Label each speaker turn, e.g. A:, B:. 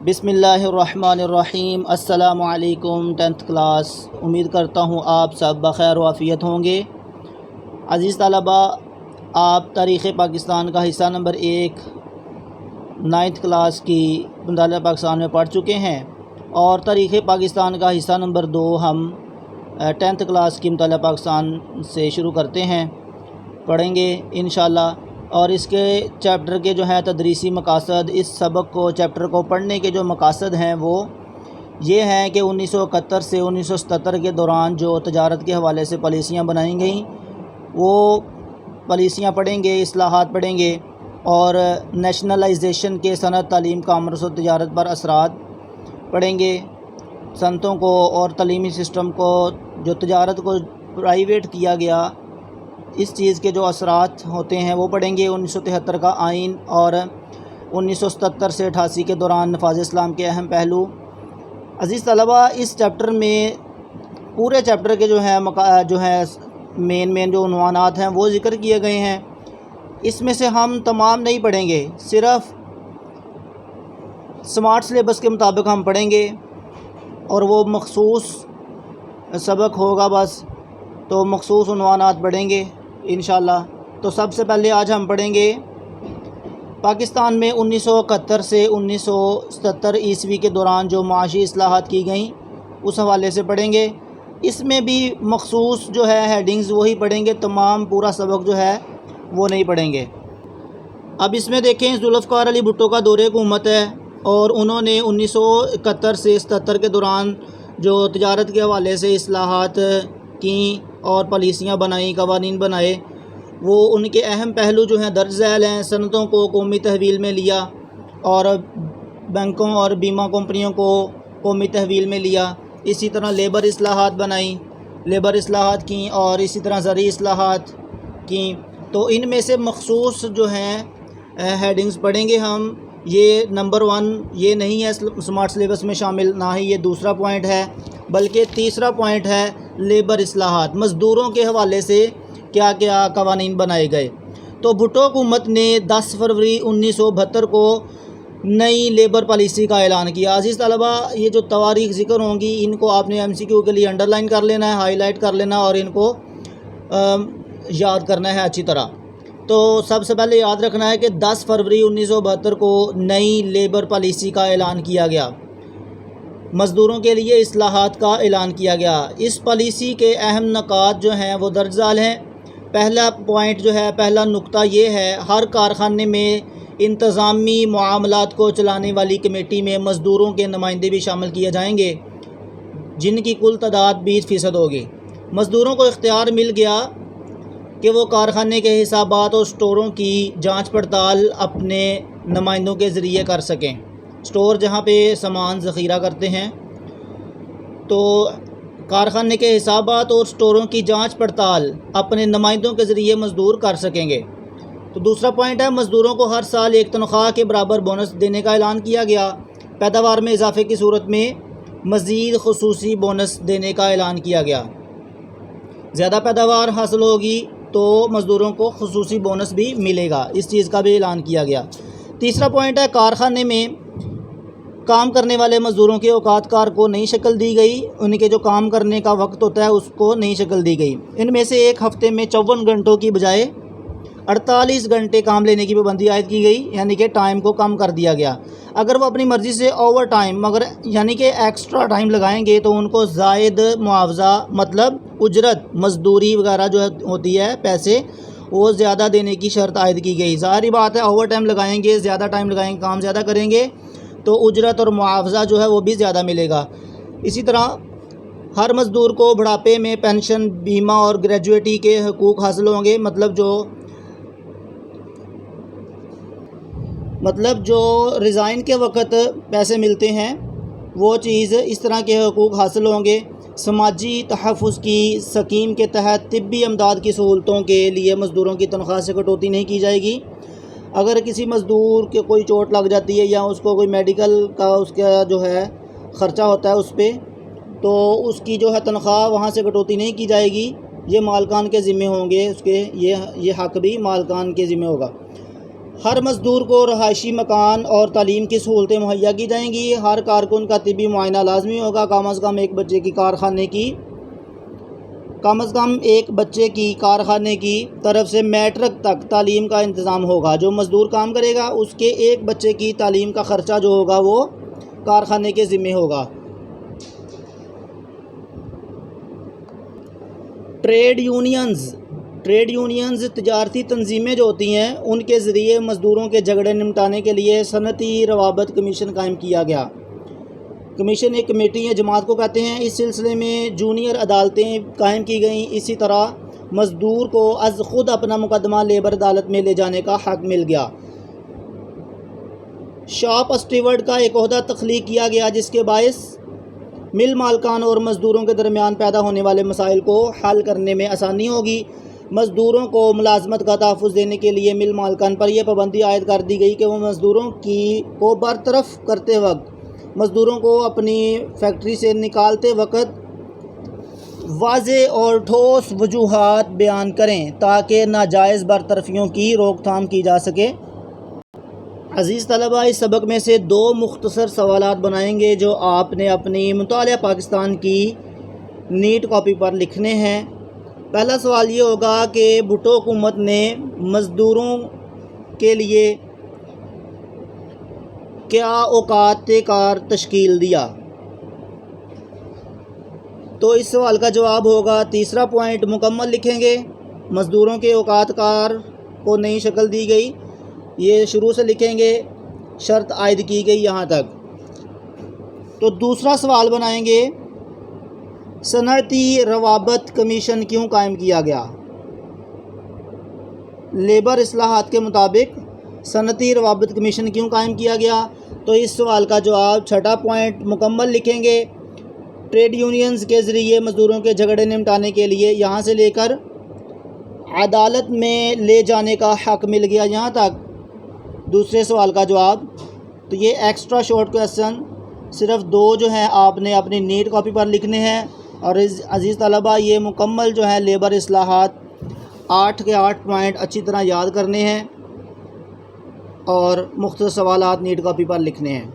A: بسم اللہ الرحمن الرحیم۔ السلام علیکم 10th کلاس، امید کرتا ہوں آپ سب بخیر و عافیت ہوں گے۔ عزیز طلباء، آپ تاریخ پاکستان کا حصہ نمبر 1 9th کلاس کی مطالعہ پاکستان میں پڑھ چکے ہیں، اور تاریخ پاکستان کا حصہ نمبر 2 ہم 10th کلاس کی مطالعہ پاکستان سے شروع کرتے ہیں، پڑھیں گے انشاءاللہ۔ اور اس کے چیپٹر کے جو ہے تدریسی مقاصد، اس سبق کو چیپٹر کو پڑھنے کے جو مقاصد ہیں وہ یہ ہیں کہ 1971 سے 1977 کے دوران جو تجارت کے حوالے سے پالیسیاں بنائی گئیں وہ پالیسیاں پڑھیں گے، اصلاحات پڑھیں گے، اور نیشنلائزیشن کے صنعت، تعلیم، کامرس و تجارت پر اثرات پڑھیں گے، صنعتوں کو اور تعلیمی سسٹم کو، جو تجارت کو پرائیویٹ کیا گیا، اس چیز کے جو اثرات ہوتے ہیں وہ پڑھیں گے۔ 1973 کا آئین اور 1977 سے 88 کے دوران نفاذ اسلام کے اہم پہلو۔ عزیز طلباء، اس چیپٹر میں پورے چیپٹر کے جو ہے مین جو عنوانات ہیں وہ ذکر کیے گئے ہیں۔ اس میں سے ہم تمام نہیں پڑھیں گے، صرف سمارٹ سلیبس کے مطابق ہم پڑھیں گے، اور وہ مخصوص سبق ہوگا بس، تو مخصوص عنوانات پڑھیں گے انشاءاللہ۔ تو سب سے پہلے آج ہم پڑھیں گے پاکستان میں 1971 سے 1977 عیسوی کے دوران جو معاشی اصلاحات کی گئیں اس حوالے سے پڑھیں گے۔ اس میں بھی مخصوص جو ہے ہیڈنگز وہی پڑھیں گے، تمام پورا سبق جو ہے وہ نہیں پڑھیں گے۔ اب اس میں دیکھیں، ذوالفقار علی بھٹو کا دور حکومت ہے، اور انہوں نے 1971 سے 77 کے دوران جو تجارت کے حوالے سے اصلاحات کیں اور پالیسیاں بنائیں، قوانین بنائے، وہ ان کے اہم پہلو جو ہیں درج ذیل ہیں۔ صنعتوں کو قومی تحویل میں لیا، اور بینکوں اور بیمہ کمپنیوں کو قومی تحویل میں لیا۔ اسی طرح لیبر اصلاحات بنائیں، لیبر اصلاحات کیں، اور اسی طرح زرعی اصلاحات کیں۔ تو ان میں سے مخصوص جو ہیں ہیڈنگز پڑھیں گے ہم۔ یہ نمبر 1 یہ نہیں ہے سمارٹ سلیبس میں شامل، نہ ہی یہ دوسرا پوائنٹ ہے، بلکہ تیسرا پوائنٹ ہے لیبر اصلاحات، مزدوروں کے حوالے سے کیا کیا قوانین بنائے گئے۔ تو بھٹو حکومت نے 10 فروری 1972 کو نئی لیبر پالیسی کا اعلان کیا۔ عزیز طلباء، یہ جو تواریخ ذکر ہوں گی ان کو آپ نے MCQ کے لیے انڈر لائن کر لینا ہے، ہائی لائٹ کر لینا، اور ان کو یاد کرنا ہے اچھی طرح۔ تو سب سے پہلے یاد رکھنا ہے کہ 10 فروری 1972 کو نئی لیبر پالیسی کا اعلان کیا گیا، مزدوروں کے لیے اصلاحات کا اعلان کیا گیا۔ اس پالیسی کے اہم نکات جو ہیں وہ درج ذیل ہیں۔ پہلا پوائنٹ جو ہے، پہلا نقطہ یہ ہے، ہر کارخانے میں انتظامی معاملات کو چلانے والی کمیٹی میں مزدوروں کے نمائندے بھی شامل کیے جائیں گے، جن کی کل تعداد 20% ہوگی۔ مزدوروں کو اختیار مل گیا کہ وہ کارخانے کے حسابات اور سٹوروں کی جانچ پڑتال اپنے نمائندوں کے ذریعے کر سکیں۔ سٹور جہاں پہ سامان ذخیرہ کرتے ہیں، تو کارخانے کے حسابات اور سٹوروں کی جانچ پڑتال اپنے نمائندوں کے ذریعے مزدور کر سکیں گے۔ تو دوسرا پوائنٹ ہے، مزدوروں کو ہر سال ایک تنخواہ کے برابر بونس دینے کا اعلان کیا گیا۔ پیداوار میں اضافے کی صورت میں مزید خصوصی بونس دینے کا اعلان کیا گیا۔ زیادہ پیداوار حاصل ہوگی تو مزدوروں کو خصوصی بونس بھی ملے گا، اس چیز کا بھی اعلان کیا گیا۔ تیسرا پوائنٹ ہے، کارخانے میں کام کرنے والے مزدوروں کے اوقات کار کو نئی شکل دی گئی، ان کے جو کام کرنے کا وقت ہوتا ہے اس کو نئی شکل دی گئی۔ ان میں سے ایک ہفتے میں 54 گھنٹوں کی بجائے 48 گھنٹے کام لینے کی پابندی عائد کی گئی، یعنی کہ ٹائم کو کم کر دیا گیا۔ اگر وہ اپنی مرضی سے اوور ٹائم یعنی کہ ایکسٹرا ٹائم لگائیں گے تو ان کو زائد معاوضہ، مطلب اجرت، مزدوری وغیرہ جو ہوتی ہے، پیسے وہ زیادہ دینے کی شرط عائد کی گئی۔ ظاہری بات ہے، اوور ٹائم لگائیں گے، زیادہ ٹائم لگائیں گے، کام زیادہ کریں گے تو اجرت اور معاوضہ جو ہے وہ بھی زیادہ ملے گا۔ اسی طرح ہر مزدور کو بڑھاپے میں پینشن، بیمہ اور گریجویٹی کے حقوق حاصل ہوں گے، مطلب جو ریزائن کے وقت پیسے ملتے ہیں وہ چیز، اس طرح کے حقوق حاصل ہوں گے۔ سماجی تحفظ کی اسکیم کے تحت طبی امداد کی سہولتوں کے لیے مزدوروں کی تنخواہ سے کٹوتی نہیں کی جائے گی۔ اگر کسی مزدور کے کوئی چوٹ لگ جاتی ہے یا اس کو کوئی میڈیکل کا اس کا جو ہے خرچہ ہوتا ہے اس پہ، تو اس کی جو ہے تنخواہ وہاں سے کٹوتی نہیں کی جائے گی، یہ مالکان کے ذمہ ہوں گے، اس کے یہ حق بھی مالکان کے ذمہ ہوگا۔ ہر مزدور کو رہائشی مکان اور تعلیم کی سہولتیں مہیا کی جائیں گی۔ ہر کارکن کا طبی معائنہ لازمی ہوگا۔ کم از کم ایک بچے کی کارخانے کی طرف سے میٹرک تک تعلیم کا انتظام ہوگا۔ جو مزدور کام کرے گا اس کے ایک بچے کی تعلیم کا خرچہ جو ہوگا وہ کارخانے کے ذمہ ہوگا۔ ٹریڈ یونینز تجارتی تنظیمیں جو ہوتی ہیں ان کے ذریعے مزدوروں کے جھگڑے نمٹانے کے لیے صنعتی روابط کمیشن قائم کیا گیا۔ کمیشن ایک کمیٹی ہے، جماعت کو کہتے ہیں۔ اس سلسلے میں جونیئر عدالتیں قائم کی گئیں۔ اسی طرح مزدور کو از خود اپنا مقدمہ لیبر عدالت میں لے جانے کا حق مل گیا۔ شاپ اسٹیورڈ کا ایک عہدہ تخلیق کیا گیا جس کے باعث مل مالکان اور مزدوروں کے درمیان پیدا ہونے والے مسائل کو حل کرنے میں آسانی ہوگی۔ مزدوروں کو ملازمت کا تحفظ دینے کے لیے مل مالکان پر یہ پابندی عائد کر دی گئی کہ وہ مزدوروں کو برطرف کرتے وقت مزدوروں کو اپنی فیکٹری سے نکالتے وقت واضح اور ٹھوس وجوہات بیان کریں تاکہ ناجائز برطرفیوں کی روک تھام کی جا سکے۔ عزیز طلباء، اس سبق میں سے 2 مختصر سوالات بنائیں گے جو آپ نے اپنی مطالعہ پاکستان کی نیٹ کاپی پر لکھنے ہیں۔ پہلا سوال یہ ہوگا کہ بھٹو حکومت نے مزدوروں کے لیے کیا اوقات کار تشکیل دیا؟ تو اس سوال کا جواب ہوگا تیسرا پوائنٹ مکمل لکھیں گے۔ مزدوروں کے اوقات کار کو نئی شکل دی گئی، یہ شروع سے لکھیں گے، شرط عائد کی گئی یہاں تک۔ تو دوسرا سوال بنائیں گے صنعتی روابط کمیشن کیوں قائم کیا گیا؟ لیبر اصلاحات کے مطابق صنعتی روابط کمیشن کیوں قائم کیا گیا؟ تو اس سوال کا جواب چھٹا پوائنٹ مکمل لکھیں گے۔ ٹریڈ یونینز کے ذریعے مزدوروں کے جھگڑے نمٹانے کے لیے یہاں سے لے کر عدالت میں لے جانے کا حق مل گیا یہاں تک دوسرے سوال کا جواب۔ تو یہ ایکسٹرا شارٹ کویسچن صرف 2 جو ہیں آپ نے اپنی نیٹ کاپی پر لکھنے ہیں۔ اور عزیز طلباء، یہ مکمل جو ہے لیبر اصلاحات 8 کے 8 پوائنٹ اچھی طرح یاد کرنے ہیں اور مختصر سوالات نیٹ کاپی پر لکھنے ہیں۔